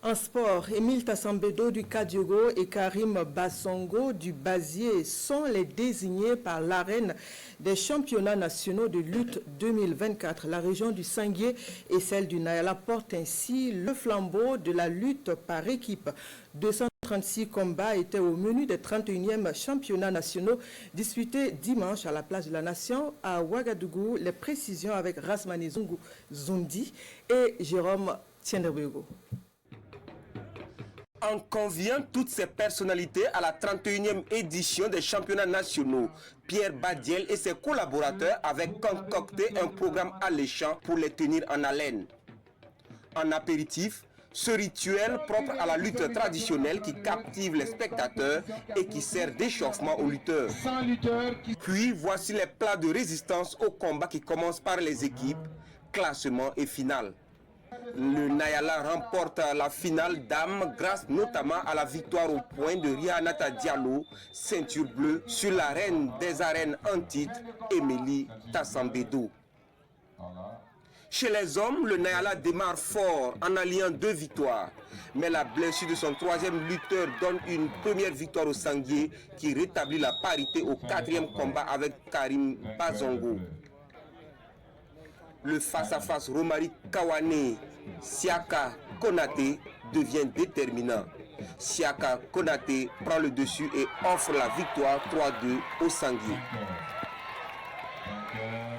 En sport, Émile Tassambedo du Kadiogo et Karim Bassongo du Bazier sont les désignés par l'arène des championnats nationaux de lutte 2024. La région du Sanguier et celle du Nayala portent ainsi le flambeau de la lutte par équipe. 236 combats étaient au menu des 31e championnats nationaux disputés dimanche à la place de la Nation à Ouagadougou. Les précisions avec Rasmani Zundi et Jérôme Tiendebego. En conviant toutes ces personnalités à la 31e édition des championnats nationaux, Pierre Badiel et ses collaborateurs avaient concocté un programme alléchant pour les tenir en haleine. En apéritif, ce rituel propre à la lutte traditionnelle qui captive les spectateurs et qui sert d'échauffement aux lutteurs. Puis voici les plats de résistance au combat qui commencent par les équipes, classement et finale. Le Nayala remporte la finale dames grâce notamment à la victoire au point de Rihanata Diallo, ceinture bleue, sur la reine des arènes en titre, Émile Tassambedo. Chez les hommes, le Nayala démarre fort en alliant 2 victoires. Mais la blessure de son 3e lutteur donne une première victoire au Sanguier qui rétablit la parité au 4e combat avec Karim Bassongo. Le face-à-face Romaric Kawane, Siaka Konaté devient déterminant. Siaka Konaté prend le dessus et offre la victoire 3-2 au Sanguier.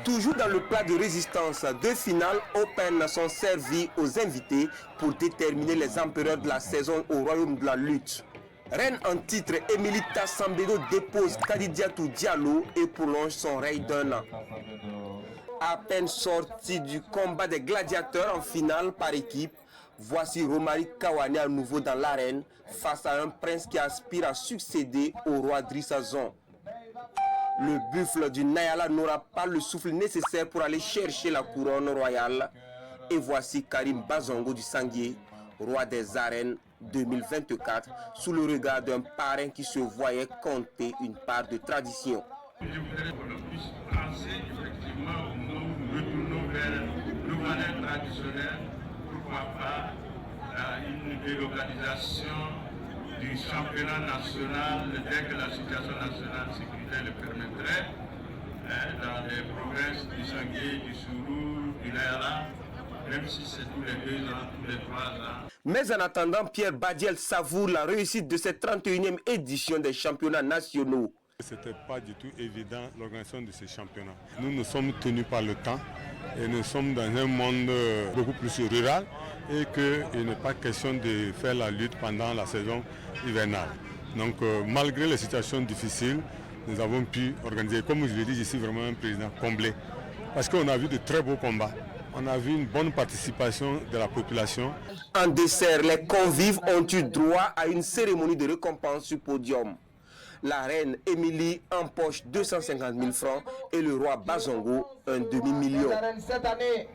Toujours dans le plat de résistance, 2 finales open sont servies aux invités pour déterminer les empereurs de la saison au royaume de la lutte. Reine en titre, Émile Tassambedo dépose Kadidiatou Diallo et prolonge son règne d'1 an. À peine sorti du combat des gladiateurs en finale par équipe, voici Romaric Kawane à nouveau dans l'arène face à un prince qui aspire à succéder au roi Drissazon. Le buffle du Nayala n'aura pas le souffle nécessaire pour aller chercher la couronne royale. Et voici Karim Bassongo du Sanguier, roi des arènes 2024, sous le regard d'un parrain qui se voyait compter une part de tradition. Je voudrais que l'on puisse penser effectivement au moment où nous retournons vers nos valeurs traditionnelles, pourquoi pas une délocalisation du championnat national dès que la situation nationale sécuritaire le permettrait, dans les provinces du Sanguier, du Sourou, du Nayala, même si c'est tous les 2 ans, tous les 3 ans. Mais en attendant, Pierre Badiel savoure la réussite de cette 31e édition des championnats nationaux. Ce n'était pas du tout évident l'organisation de ces championnats. Nous sommes tenus par le temps et nous sommes dans un monde beaucoup plus rural et qu'il n'est pas question de faire la lutte pendant la saison hivernale. Donc malgré les situations difficiles, nous avons pu organiser, comme je l'ai dit, je suis vraiment un président comblé. Parce qu'on a vu de très beaux combats, on a vu une bonne participation de la population. En dessert, les convives ont eu droit à une cérémonie de récompense sur podium. La reine Émilie empoche 250 000 francs et le roi Bassongo un demi-million. Cette année,